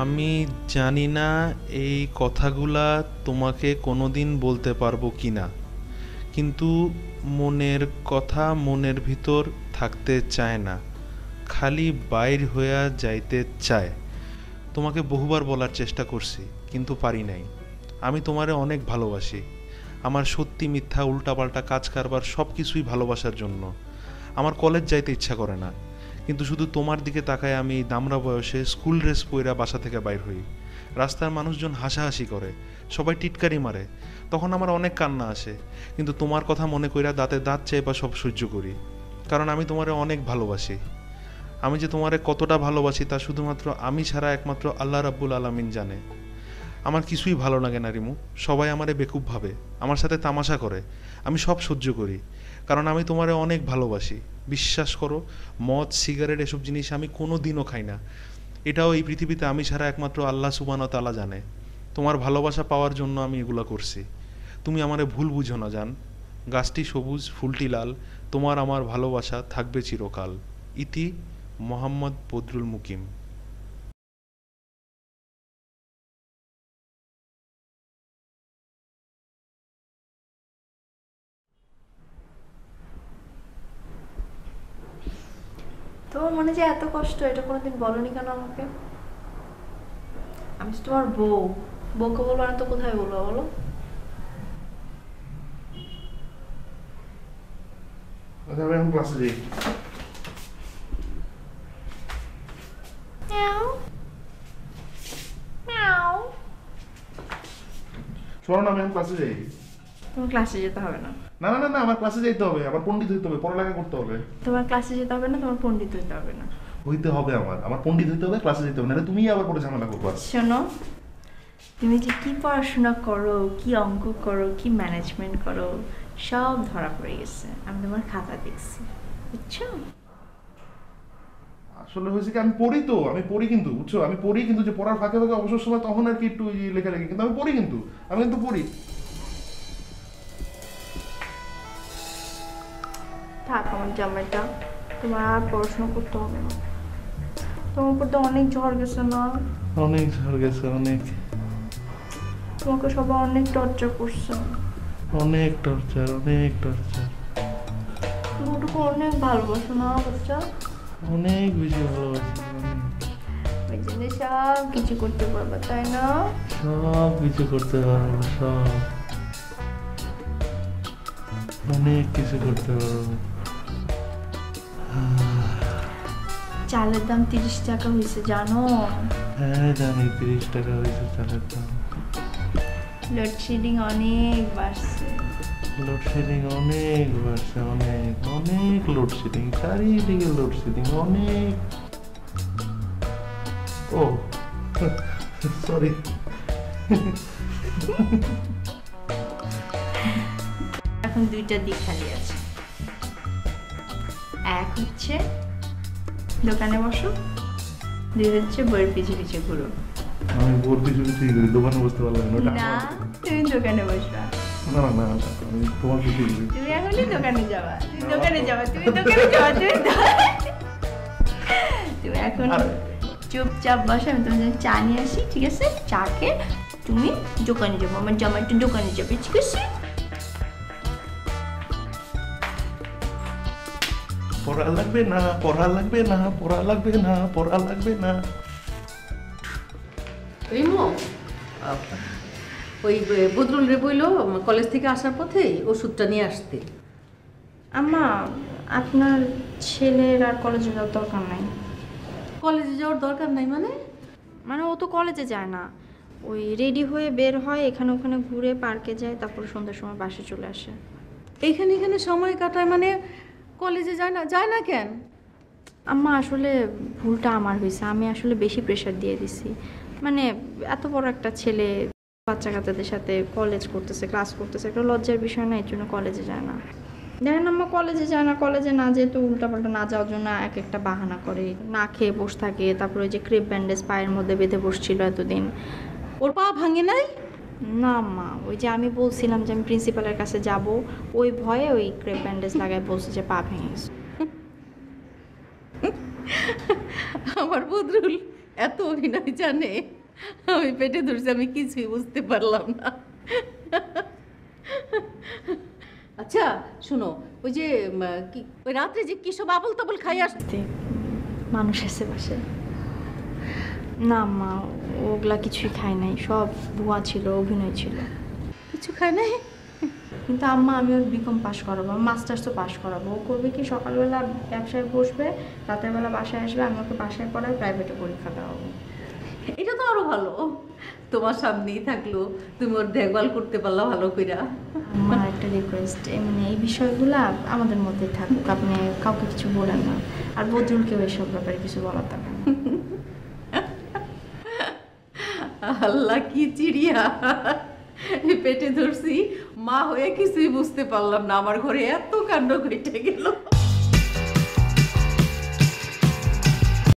আমি জানি না এই কথাগুলা তোমাকে কোনোদিন বলতে পারবো কি না, কিন্তু মনের কথা মনের ভিতর থাকতে চায় না, খালি বাইর হইয়া যাইতে চায়। তোমাকে বহুবার বলার চেষ্টা করছি, কিন্তু পারি নাই। আমি তোমারে অনেক ভালোবাসি। আমার সত্যি মিথ্যা উল্টাপাল্টা কাজ কারবার সব কিছুই ভালোবাসার জন্য। আমার কলেজ যাইতে ইচ্ছা করে না, কিন্তু শুধু তোমার দিকে তাকায় আমি দামড়া বয়সে স্কুল ড্রেস পইরা বাসা থেকে বাইর হই। রাস্তার মানুষজন হাসাহাসি করে, সবাই টিটকারি মারে, তখন আমার অনেক কান্না আসে, কিন্তু তোমার কথা মনে কইরা দাঁতে দাঁত চেপা সব সহ্য করি, কারণ আমি তোমারে অনেক ভালোবাসি। আমি যে তোমারে কতটা ভালোবাসি তা শুধুমাত্র আমি ছাড়া একমাত্র আল্লাহ রাব্বুল আলামিন জানে। আমার কিছুই ভালো লাগে না রিমু। সবাই আমারে বেকুব ভাবে, আমার সাথে তামাশা করে। আমি সব সহ্য করি, কারণ আমি তোমারে অনেক ভালোবাসি। বিশ্বাস করো, মদ সিগারেট এসব জিনিস আমি কোনো দিনও খাই না। এটাও এই পৃথিবীতে আমি ছাড়া একমাত্র আল্লাহ সুবহানাহু ওয়া তাআলা জানে। তোমার ভালোবাসা পাওয়ার জন্য আমি এগুলো করছি। তুমি আমারে ভুল বুঝো না জান। গাছটি সবুজ, ফুলটি লাল, তোমার আমার ভালোবাসা থাকবে চিরকাল। ইতি মোহাম্মদ বদরুল মুকিম। তোমার মনে যে এত কষ্ট, এটা কোনোদিন বলনি কেন আমাকে? আমি তো তোমার বউ, বউকে বলবো না তো কোথায় বলবো বলো? আচ্ছা, আমি এখন ক্লাসে যাই। শোনো না, আমি এখন ক্লাসে যাই। তোমার ক্লাসে যেতে হবে না। না না না না, আমার ক্লাসে যেতে হবে, আমার পণ্ডিত হইতে হবে, পড়ালেখা করতে হবে। তোমার ক্লাসে যেতে হবে না, তোমার পণ্ডিত হইতে হবে না। হইতে হবে, আমার পণ্ডিত হইতে হবে, ক্লাসে যেতে হবে, নাহলে তুমি আবার পরে ঝামেলা করবা। শোনো, তুমি যে কি পড়াশোনা করো, কি অঙ্ক করো, কি ম্যানেজমেন্ট করো, সব ধরা পড়ে গেছে। আমি তোমার খাতা দেখছি, বুঝছো? আসলে হয়েছে কি, আমি পড়ি তো, আমি পড়ি কিন্তু, বুঝছো, আমি পড়ি কিন্তু, যে পড়ার ফাঁকে ফাঁকে অবসর সময় তখন আর কি একটু লেখালেখি, কিন্তু আমি পড়ি কিন্তু, আমি কিন্তু পড়ি। থাক আমার জামাইটা, তোমার আর পড়াশোনা করতে হবে না। তোমার উপর তো অনেক ঝড় গেছে না? অনেক ঝড় গেছে, অনেক। তোমাকে সবাই অনেক টর্চার করছে। অনেক টর্চার, অনেক টর্চার। তুমি ওটুকু অনেক ভালোবাসো না বাচ্চা? অনেক বেশি ভালোবাসি, ওই জন্য সব কিছু করতে পারবা, তাই না? সব কিছু করতে পারবো, সব, অনেক কিছু করতে পারবো। চালের দাম 30 টাকা হয়েছে জানো? হ্যাঁ জানি, 30 টাকা হয়েছে চালের দাম। লোডশেডিং অনেক বাড়ছে। লোডশেডিং অনেক বাড়ছে, অনেক অনেক লোডশেডিং, চারিদিকে লোডশেডিং অনেক। ও সরি। এখন দুইটা দিক খালি আছে। এক হচ্ছে দোকানে বসো, দুই হচ্ছে বইয়ের পিছে পিছে ঘুরো। আমি বোর পিছু পিছুই করি, দোকানে বসতে পারলাম না। না, তুমি দোকানে বসবা। না না না, আমি তোমার পিছু করি। তুমি এখনই দোকানে যাবা, তুমি দোকানে যাবা, তুমি দোকানে যাবা, তুমি এখন চুপচাপ বসে, আমি তোমার জন্য চা নিয়ে আসি, ঠিক আছে? চা খেয়ে তুমি দোকানে যাবো, আমার জামাইটা দোকানে যাবে, ঠিক আছে? পড়া লাগবে না, পড়া লাগবে না, পড়া লাগবে না, পড়া লাগবে না। রিমো, ওই বদরুল রে বইলো কলেজ থেকে আসার পথে ওষুধটা নিয়ে আসতে। আম্মা, আপনার ছেলের আর কলেজে যাওয়ার দরকার নাই। কলেজে যাওয়ার দরকার নাই মানে? মানে ও তো কলেজে যায় না, ওই রেডি হয়ে বের হয়, এখানে ওখানে ঘুরে পার্কে যায়, তারপর সন্ধ্যার সময় বাসে চলে আসে। এখানে এখানে সময় কাটায় মানে কলেজে যায় না? যায় না কেন? আম্মা আসলে ভুলটা আমার হয়েছে, আমি আসলে বেশি প্রেশার দিয়ে দিছি। মানে এত বড় একটা ছেলে বাচ্চা কাচ্চাদের সাথে কলেজ করতেছে, ক্লাস করতেছে, একটা লজ্জার বিষয় না, এর জন্য কলেজে যায় না। দেখেন আম্মা, কলেজে যায় না, কলেজে না যেয়ে তো উল্টাপাল্টা না যাওয়ার জন্য এক একটা বাহানা করে, না খেয়ে বসে থাকে, তারপরে ওই যে ক্রেপ ব্যান্ডেজ পায়ের মধ্যে বেঁধে বসছিল এতদিন। ওর পা ভাঙে নাই? না মা, ওই যে আমি বলছিলাম যে আমি প্রিন্সিপালের কাছে যাব, ওই ভয়ে ওই ক্রেপ ব্যান্ডেজ লাগায় বলছে যে পা ভেঙে গেছে। আমার বদরুল এত অভিনয় জানে, আমি পেটে ধরছি, আমি কিছুই বুঝতে পারলাম না। আচ্ছা শুনো, ওই যে কি ওই রাত্রে যে কি সব আবল তাবল খাই আসতে, মানুষ এসে বসে। না মা, ওগুলা কিছুই খায় নাই, সব ভুয়া ছিল, অভিনয় ছিল। কিছু খায় নাই? কিন্তু আম্মা আমি ওর বিকম পাশ করাবো, মাস্টার্সও পাশ করাবো। ও করবে কি, সকালবেলা ব্যবসায় বসবে, রাতের বেলা বাসায় আসবে, আমি ওকে বাসায় পড়াই, প্রাইভেটে পরীক্ষা দেওয়াবো। এটা তো আরো ভালো, তোমার সামনেই থাকলো, তুমি ওর দেখভাল করতে পারলা ভালো কইরা। আমার একটা রিকোয়েস্ট, এমনি এই বিষয়গুলা আমাদের মধ্যে থাকুক, আপনি কাউকে কিছু বলেন না। আর বদরুলকেও এসব ব্যাপারে কিছু বলার থাকুক না। আল্লাহ কি চিড়িয়া, পেটে ধরছি, মা হয়ে কিছুই বুঝতে পারলাম না, আমার ঘরে এত কাণ্ড ঘটে গেল।